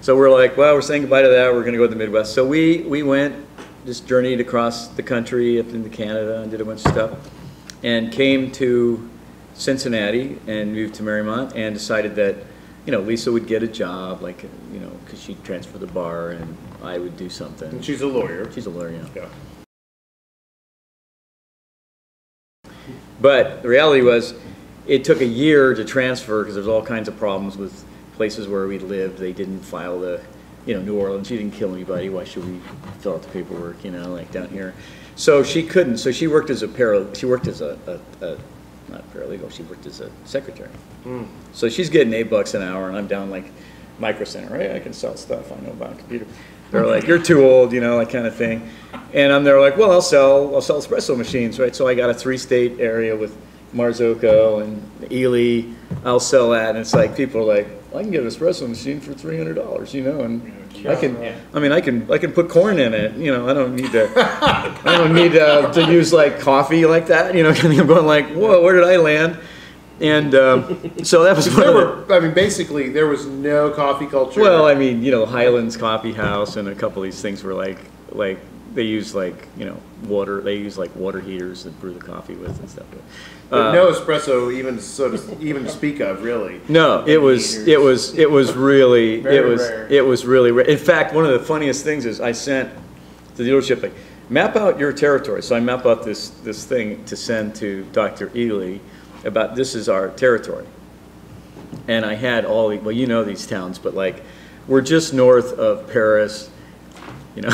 So we're like, well, we're saying goodbye to that. We're going to go to the Midwest. So we went, just journeyed across the country up into Canada and did a bunch of stuff, and came to Cincinnati and moved to Marymount and decided that, you know, Lisa would get a job, like, you know, because she'd transfer the bar and I would do something. And she's a lawyer. She's a lawyer, yeah. But the reality was, it took a year to transfer because there's all kinds of problems with places where we lived. They didn't file the, you know, New Orleans, you didn't kill anybody. Why should we fill out the paperwork, you know, like down here? So she couldn't. So she worked as a not paralegal, she worked as a secretary. So she's getting $8 an hour and I'm down like Micro Center, right? I can sell stuff, I know about a computer. They're like, you're too old, you know, that kind of thing. And I'm there like, well, I'll sell espresso machines, right? So I got a 3-state area with Marzocco and Ely. I'll sell that, and it's like people are like, well, I can get an espresso machine for $300, you know, and I can put corn in it, you know. I don't need to use like coffee like that, you know. I'm going like, whoa, where did I land? And so that was I mean, basically, there was no coffee culture. Well, I mean, you know, Highlands Coffee House and a couple of these things were like they use like, you know, water. They use like water heaters to brew the coffee with and stuff. But no espresso, even to speak of, really. No, it was really rare. In fact, one of the funniest things is I sent to the dealership like, map out your territory. So I map out this thing to send to Dr. Ely about this is our territory. And I had all the, well, you know these towns, but like we're just north of Paris, you know,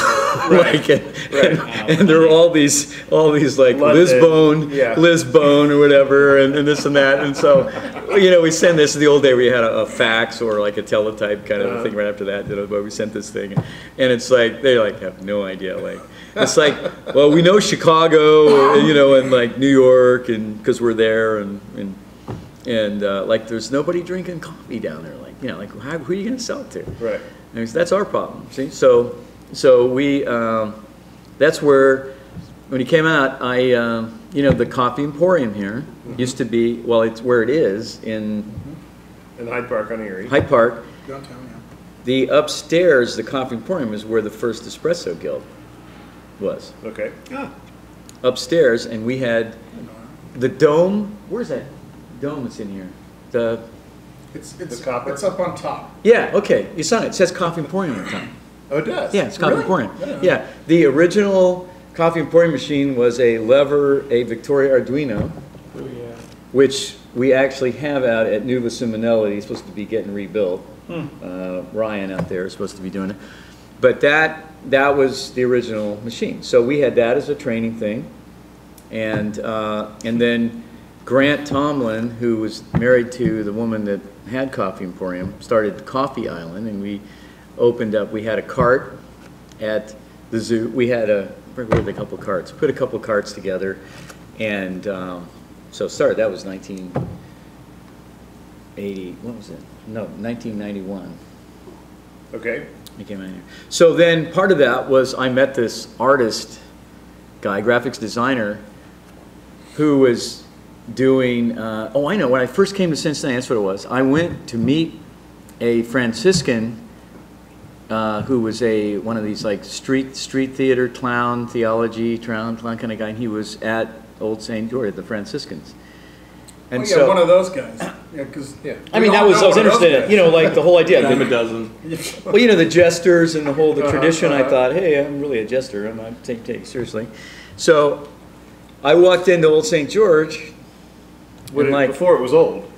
like, and there are all these like London, Lisbon or whatever, and this and that, and so, you know, we send this. The old day we had a fax or like a teletype kind of thing right after that, you know, but we sent this thing, and it's like they like have no idea, like it's like, well, we know Chicago, you know, and like New York, and because we're there, and like there's nobody drinking coffee down there, like, you know, like who are you going to sell it to? Right. And that's our problem. See, so we, that's where, when he came out, you know, the Coffee Emporium here used to be, well, it's where it is in Hyde Park on Erie. Hyde Park. Downtown, yeah. The upstairs, the Coffee Emporium, is where the first Espresso Guild was. Okay. Ah. Upstairs, and we had the dome. Where's that dome that's in here? It's copper? It's up on top. Yeah, okay, you saw it. It says Coffee Emporium on the top. Oh, it does? Yeah, it's Coffee Really? Emporium. Yeah. Yeah, the original Coffee Emporium machine was a Victoria Arduino, which we actually have out at Nuva Simonelli. It's supposed to be getting rebuilt. Ryan out there is supposed to be doing it. But that was the original machine. So we had that as a training thing. And then Grant Tomlin, who was married to the woman that had Coffee Emporium, started Coffee Island, and we opened up, we had a cart at the zoo. We had a couple carts, put a couple carts together, and so started, that was 1980, what was it? No, 1991. Okay. I came in here. So then part of that was I met this artist guy, graphics designer, who was doing, oh, I know, when I first came to Cincinnati, that's what it was. I went to meet a Franciscan who was one of these like street theater clown theology clown kind of guy, and he was at Old St. George, the Franciscans. And so one of those guys. Yeah, because I mean, I was interested in, you know, like the whole idea. Name a dozen. Well, you know, the jesters and the whole tradition. I thought, hey, I'm really a jester. I'm not take it seriously. So I walked into Old St. George. Before it was old.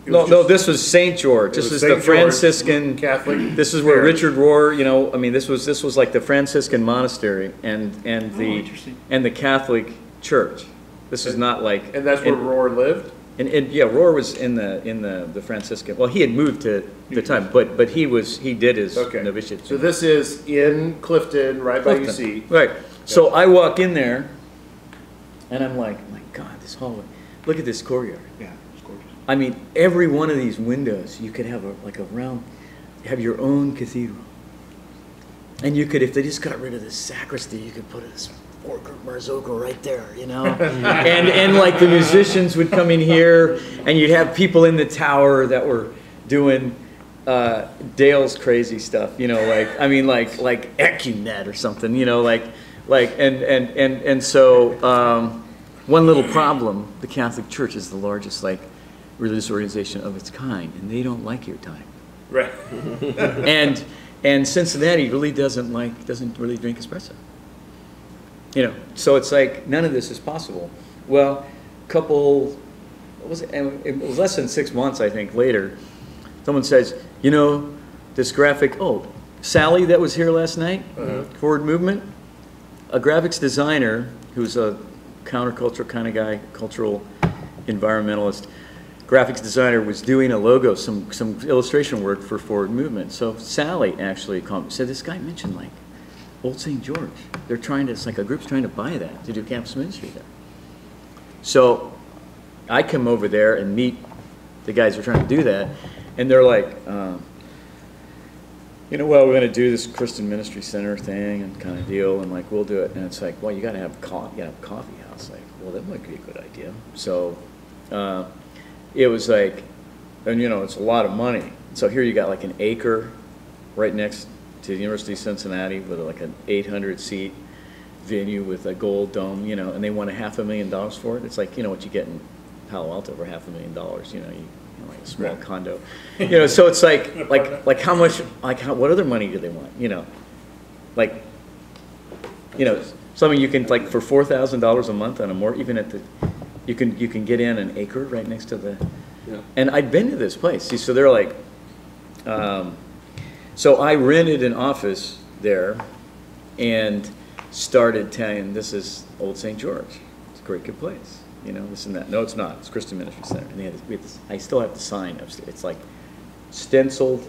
No, this was St. George. This is the Franciscan Catholic. This is where Richard Rohr, you know, I mean, this was like the Franciscan monastery and the Catholic Church. This is not like. And that's where Rohr lived. And yeah, Rohr was in the Franciscan. Well, he had moved to the time, but he did his novitiate. So this is in Clifton, right by UC. Right. So I walk in there, and I'm like, my God, this hallway. Look at this courtyard. Yeah, it's gorgeous. I mean, every one of these windows, you could have have your own cathedral. And you could, if they just got rid of the sacristy, you could put this four-group Marzocco right there, you know? and like the musicians would come in here, and you'd have people in the tower that were doing Dale's crazy stuff, you know, like, I mean, like EcuNet or something, you know, and so, one little problem, the Catholic Church is the largest, like, religious organization of its kind, and they don't like your time. Right. And Cincinnati really doesn't really drink espresso. You know, so it's like, none of this is possible. Well, it was less than 6 months, I think, later, someone says, you know, this graphic, Sally that was here last night, Forward Movement, a graphics designer who's a counterculture kind of guy, cultural environmentalist, graphics designer was doing a logo, some illustration work for Forward Movement. So Sally actually said, this guy mentioned like Old St. George. They're trying to, it's like a group's trying to buy that to do campus ministry there. So I come over there and meet the guys who are trying to do that, and they're like, you know, well, we're going to do this Christian Ministry Center thing and kind of deal, and like, we'll do it. And it's like, well, you got to have a coffee house. Like, well, that might be a good idea. So it was like, and you know, it's a lot of money. So here you got like an acre right next to the University of Cincinnati with like an 800-seat venue with a gold dome, you know, and they want $500,000 for it. It's like, you know, what you get in Palo Alto for $500,000, you know, like a small condo, you know. So it's like how much, what other money do they want, you know, like, you know, something you can, like, for $4,000 a month on a more, even at the, you can get in an acre right next to the, and I'd been to this place. See, so they're like, so I rented an office there and started telling, this is Old St. George. It's a great, good place. You know, this and that. No, it's not. It's Christian Ministry Center. And we had this, I still have the sign upstairs. It's like stenciled.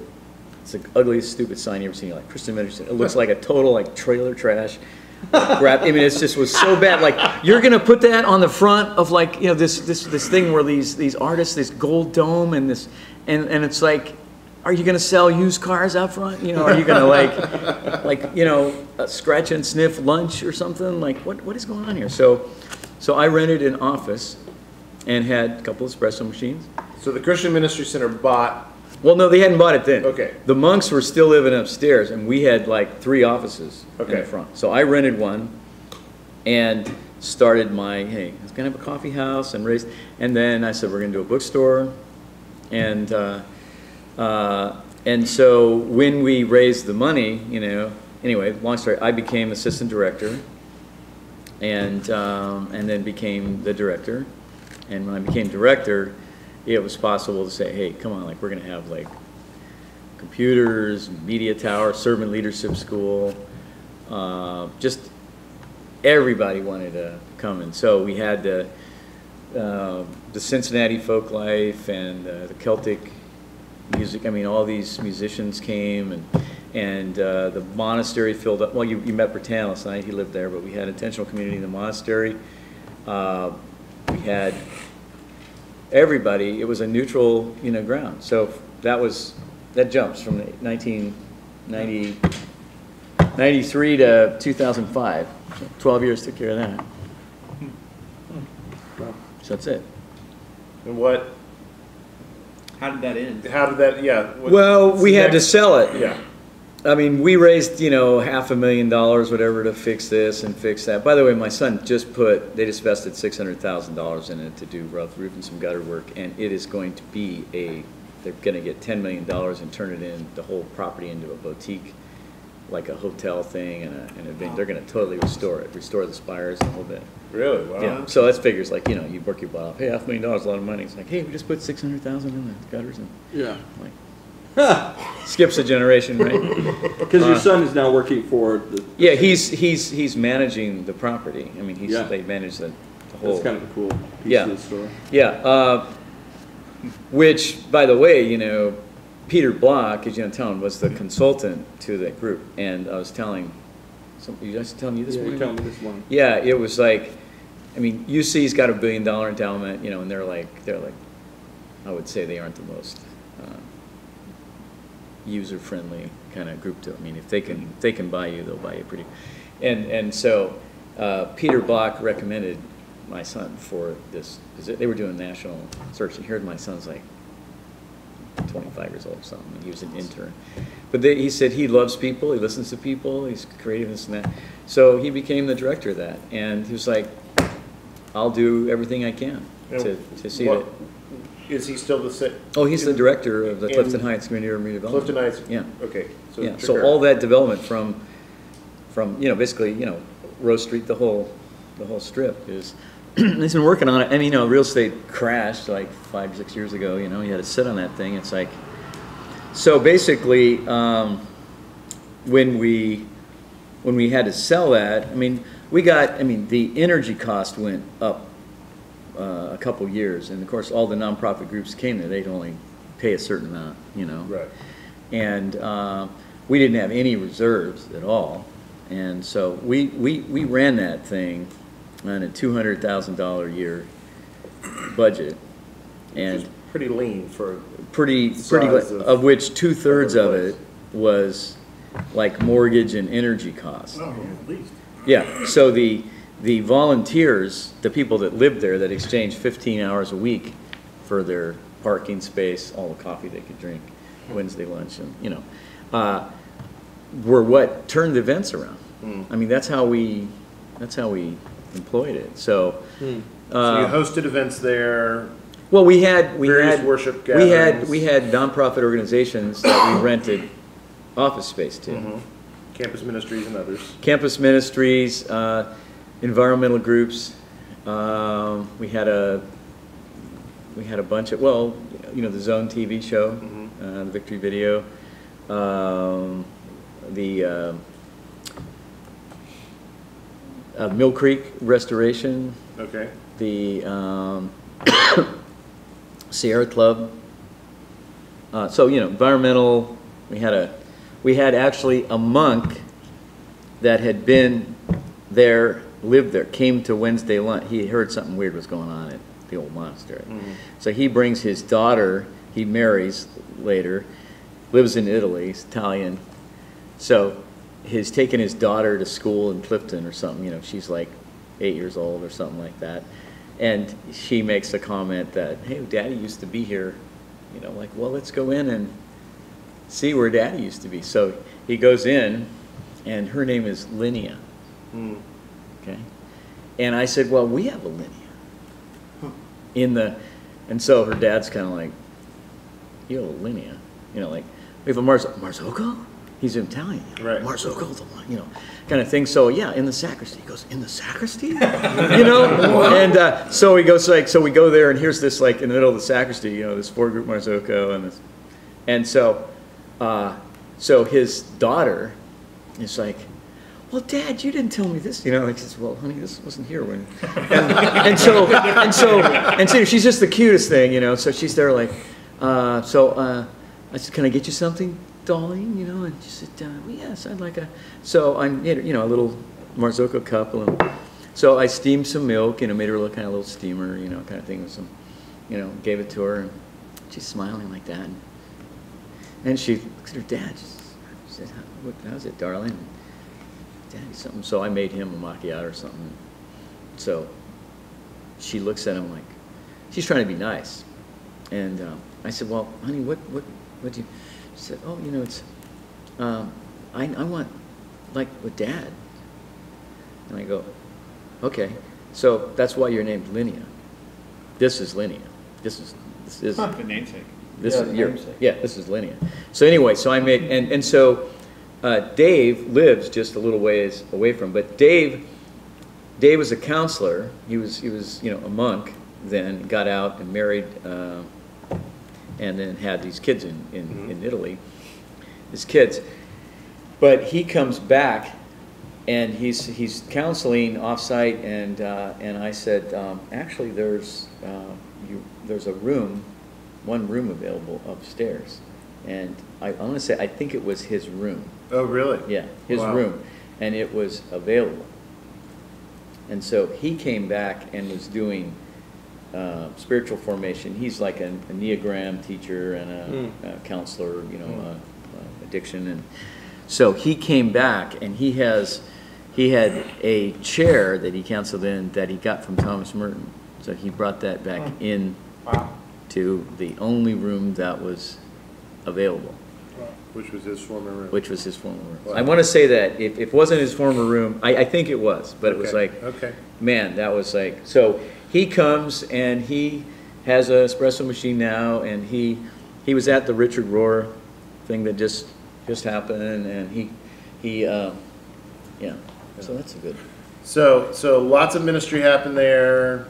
It's the ugliest, stupid sign you ever seen. Like Christian Ministry Center. It looks like a total like trailer trash. Crap. I mean, it just was so bad. Like, you're gonna put that on the front of, like, you know, this thing where these artists, this gold dome and this, and it's like, are you gonna sell used cars out front? You know, are you gonna like you know, scratch and sniff lunch or something? Like, what is going on here? So I rented an office and had a couple of espresso machines. So the Christian Ministry Center bought. Well, no, they hadn't bought it then. Okay. The monks were still living upstairs, and we had like 3 offices in the front. So I rented one and started my, hey, I was gonna have a coffee house and then I said, we're gonna do a bookstore. And so when we raised the money, you know, anyway, long story, I became assistant director. And then became the director. And when I became director, it was possible to say, hey, come on, like, we're gonna have like computers, media tower, servant leadership school. Just everybody wanted to come. And so we had the Cincinnati folk life and the Celtic music. I mean, all these musicians came, and the monastery filled up. Well, you met Bertan last night. He lived there, but we had intentional community in the monastery. We had everybody. It was a neutral, you know, ground. So that jumps from 1993 to 2005. 12 years took care of that. So that's it. And what? How did that end? How did that? Yeah. Well, we had to sell it. Yeah. I mean, we raised, you know, $500,000, whatever, to fix this and fix that. By the way, my son they just invested $600,000 in it to do roof and some gutter work, and it is going to be they're going to get $10 million and turn it in, the whole property, into a boutique, like a hotel thing, and an event. They're going to totally restore the spires and the whole bit. Really? Wow. Yeah. So that figures, like, you know, you work your butt off. Hey, $500,000, a lot of money. It's like, hey, we just put $600,000 in the gutters, and like, skips a generation, right? Because your son is now working for the. Yeah, he's managing the property. I mean, they manage the whole. That's kind of a cool piece of the story. Yeah. Which, by the way, you know, Peter Block, as you know, telling, was the consultant to that group, and I was telling. You guys telling you this morning? Yeah, you're telling me this morning. Yeah, it was like, I mean, UC's got $1 billion endowment, you know, and they're like, I would say they aren't the most user-friendly kind of group to. I mean, if they can buy you, they'll buy you pretty. And so Peter Block recommended my son for this. They were doing national search, and here my son's like 25 years old or something. He was an intern. But he said he loves people, he listens to people, he's creative, this and that. So he became the director of that. And he was like, I'll do everything I can to see that. Is he still the same? Oh, he's the director of the Clifton Heights Community Urban Redevelopment. Clifton Heights? Yeah. Okay. Yeah, so all that development from basically, Rose Street, the whole strip is, he's been working on it. And, real estate crashed like 5 or 6 years ago, he had to sit on that thing. It's like, so basically, when we had to sell that, the energy cost went up a couple years, and of course all the nonprofit groups came there. They'd only pay a certain amount, Right. And we didn't have any reserves at all, and so we ran that thing on a $200,000 a year budget, and Pretty lean for pretty of which 2/3 of it was like mortgage and energy costs. Oh, yeah, at least. Yeah, so the volunteers, the people that lived there that exchanged 15 hours a week for their parking space, all the coffee they could drink, Wednesday lunch, and were what turned the events around. That's how we employed it. So, so you hosted events there. Well, we had worship gatherings. we had nonprofit organizations that we rented office space to. Campus ministries and others. Campus ministries, environmental groups. We had a bunch of, the Zone TV show, the Victory Video, the Mill Creek Restoration. Okay. The Sierra Club. So environmental. We had actually a monk that had been there, lived there, came to Wednesday lunch. He heard something weird was going on at the old monastery. So he brings his daughter, he marries later, lives in Italy, he's Italian. So he's taken his daughter to school in Clifton or something, she's like 8 years old or something like that. And she makes a comment that, hey, Daddy used to be here, well, let's go in and see where Daddy used to be. So he goes in, and her name is Linnea. Okay, and I said, well, we have a Linnea and so her dad's kind of like, you have a Linnea, like we have a Marzocco. He's Italian, right? Marzocco's the one, kind of thing. So yeah, in the sacristy. He goes, in the sacristy, and so he goes so we go there, and here's this like in the middle of the sacristy, this 4-group Marzocco, and so his daughter is like, well, Dad, you didn't tell me this. She says, well, honey, this wasn't here when. And so she's just the cutest thing, So she's there like, I said, can I get you something, darling? And she said, well, yes, I'd like a. So I made her, a little Marzocco cup, and so I steamed some milk, made her look kind of a little steamer, kind of thing with some, gave it to her, and she's smiling like that. And she looks at her dad. She said, how's it, darling? Daddy, something. So I made him a macchiato or something. So she looks at him like, she's trying to be nice. And I said, well, honey, what do you? She said, oh, it's, I want like with Dad. And I go, okay. So that's why you're named Linnea. This is Linnea. This is the namesake. This is Linnea. So anyway, so I made, and so Dave lives just a little ways away from, but Dave was a counselor. He was a monk then, got out and married, and then had these kids in Italy, his kids. But he comes back, and he's counseling offsite, and I said, actually, there's a room. One room available upstairs, and I want to say I think it was his room. Oh, really? Yeah, his room, and it was available. And so he came back and was doing spiritual formation. He's like a Enneagram teacher and a counselor, addiction, and so he came back and he had a chair that he counseled in that he got from Thomas Merton. So he brought that back in. Wow. To the only room that was available, Which was his former room. which was his former room. Wow. I want to say that if it wasn't his former room, I think it was, but it was Okay, like, okay. man, that was like, so he comes and he has an espresso machine now, and he was at the Richard Rohr thing that just happened, and yeah, so that's a good. So lots of ministry happened there,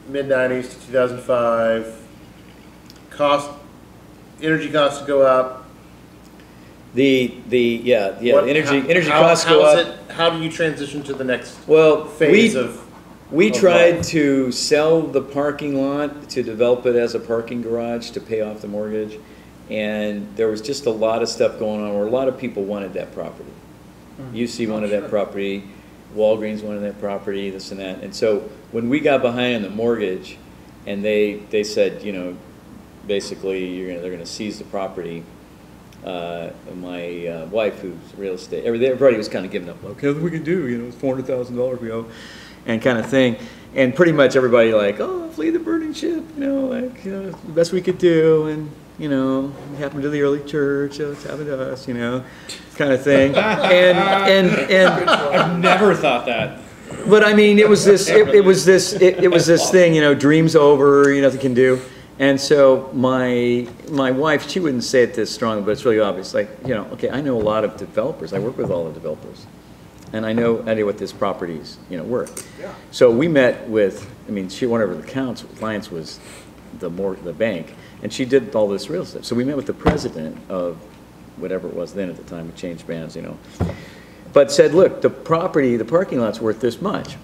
mid-90s to 2005. Energy costs go up. Energy costs go up. How do you transition to the next Well, phase of we of tried life? to sell the parking lot to develop it as a parking garage to pay off the mortgage, and there was just a lot of stuff going on where a lot of people wanted that property. UC wanted that property, Walgreens wanted that property, this and that, and so when we got behind on the mortgage, and they said, you know, basically they're gonna seize the property. My wife, who's real estate, everybody was kind of giving up. Okay, we can do, you know, it's $400,000 we owe, and kind of thing. And pretty much everybody like, oh, flee the burning ship, you know, like, you know, the best we could do, and you know, it happened to the early church, so it's happened to us, you know, kind of thing. And I've never thought that. but I mean, it was this thing, you know, dreams over, you nothing can do. And so my wife, she wouldn't say it this strong, but it's really obvious. Like, you know, okay, I know a lot of developers. I work with all the developers, and I know what this property's, you know, worth. Yeah. So we met with, I mean, one of her clients was the bank, and she did all this real estate. So we met with the president of whatever it was then at the time. We changed bands, you know, but said, look, the parking lot's worth this much,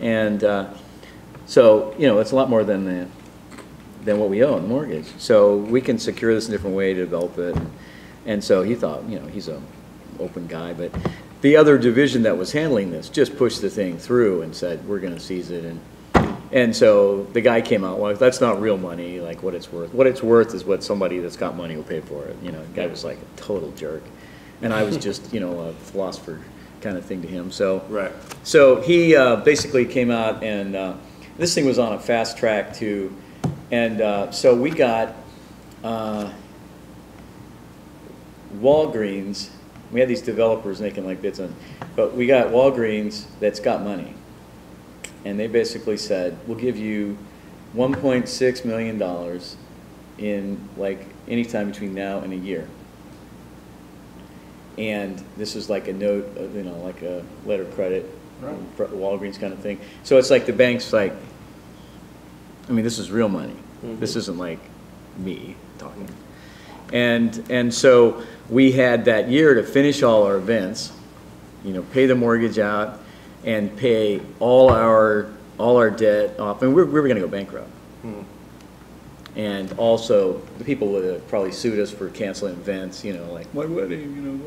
and so you know, it's a lot more than what we owe on the mortgage. So we can secure this in a different way to develop it. And so he thought, you know, he's an open guy, but the other division that was handling this just pushed the thing through and said, we're gonna seize it. And so the guy came out, well, that's not real money, like what it's worth. What it's worth is what somebody that's got money will pay for it. You know, the guy was like a total jerk. And I was just, you know, a philosopher kind of thing to him. So, Right. So he basically came out, and this thing was on a fast track to, and so we got Walgreens. We had these developers making like bids on, but we got Walgreens that's got money, and they basically said, we'll give you $1.6 million in like any time between now and a year. And this is like a note, you know, like a letter of credit, right. Walgreens kind of thing. So it's like the bank's like, I mean, this is real money. Mm-hmm. This isn't like me talking. And so we had that year to finish all our events, you know, pay the mortgage out, and pay all our debt off. And we were going to go bankrupt. Mm-hmm. And also, the people would have probably sued us for canceling events, you know, like my wedding, you know.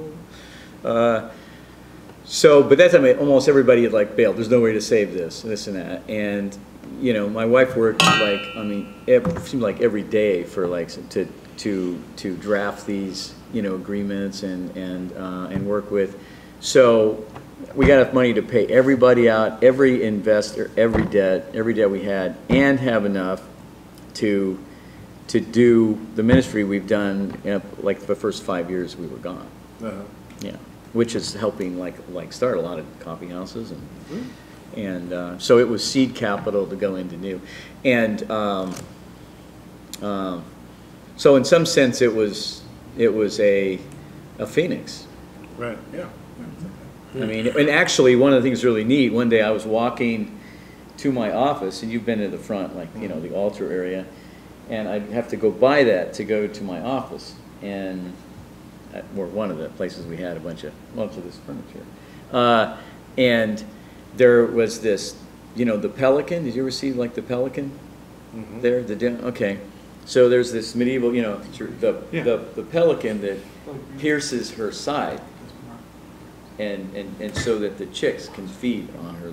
So, but that time, almost everybody had like bailed. There's no way to save this and that. And you know, my wife worked like, I mean, it seemed like every day for like to draft these, you know, agreements and work with. So we got enough money to pay everybody out, every investor, every debt we had, and have enough to do the ministry we've done, you know, like the first 5 years we were gone. Uh-huh. Yeah, which is helping like start a lot of coffee houses and so it was seed capital to go into new, and so in some sense it was a phoenix. Right. Yeah. I mean, and actually one of the things really neat. One day I was walking to my office, and you've been to the front, like, you know, the altar area, and I'd have to go by that to go to my office, and or one of the places we had a bunch of this furniture, and there was this, you know, the Pelican. Did you ever see like the Pelican? Mm-hmm. There, okay. So there's this medieval, you know, the Pelican that pierces her side, and so that the chicks can feed on her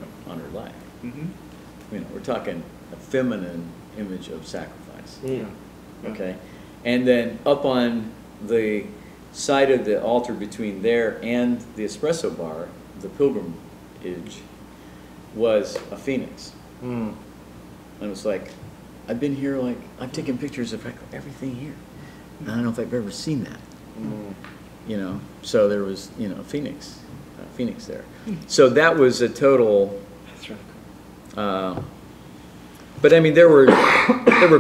lap. Mm-hmm. You know, we're talking a feminine image of sacrifice. Yeah. Okay, and then up on the side of the altar between there and the espresso bar, the pilgrimage, was a phoenix. Mm. And it was like, I've been here, like, I've taken pictures of everything here. I don't know if I've ever seen that. You know, so there was, you know, Phoenix there. So that was a total. That's right. But I mean, there were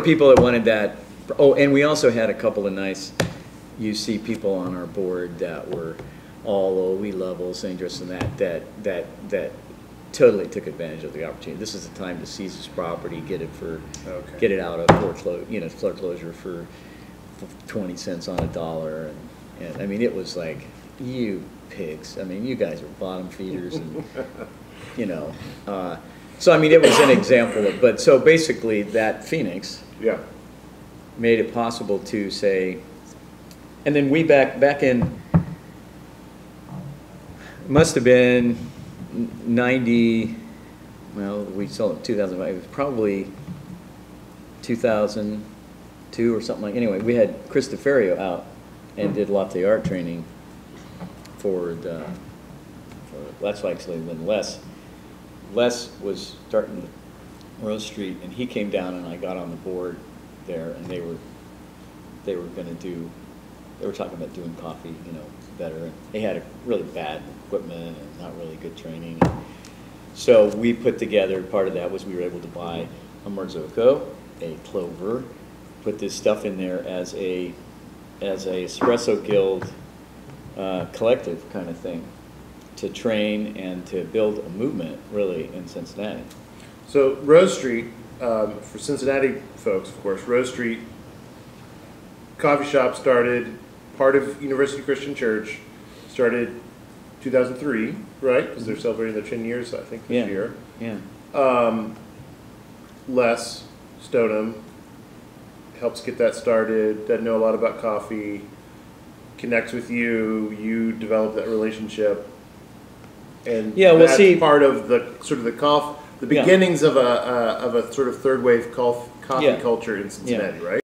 people that wanted that. Oh, and we also had a couple of nice UC people on our board that were all, oh, we love Old St. Joseph and that totally took advantage of the opportunity. This is the time to seize this property, get it out of foreclosure for 20 cents on a dollar, and I mean, it was like, you pigs. I mean, you guys are bottom feeders, and you know. So I mean, it was an example of. But so basically, that Phoenix made it possible to say, and then we back in, must have been 90. Well, we sold it in 2005. It was probably 2002 or something like. Anyway, we had Chris DeFerrio out and did latte art training for that's actually when Les was starting Rose Street, and he came down and I got on the board there, and they were talking about doing coffee, you know, better. And they had a really bad equipment and not really good training. So we put together, part of that was we were able to buy a Marzocco, a Clover, put this stuff in there as a Espresso Guild collective kind of thing, to train and to build a movement, really, in Cincinnati. So Rose Street, for Cincinnati folks, of course, Rose Street coffee shop started, part of University Christian Church, started 2003, right? Because they're celebrating their 10 years, I think, this year. Yeah. Les Stoneham helps get that started, doesn't know a lot about coffee, connects with you, you develop that relationship. And that's part of the sort of the beginnings of a sort of third wave coffee culture in Cincinnati, right?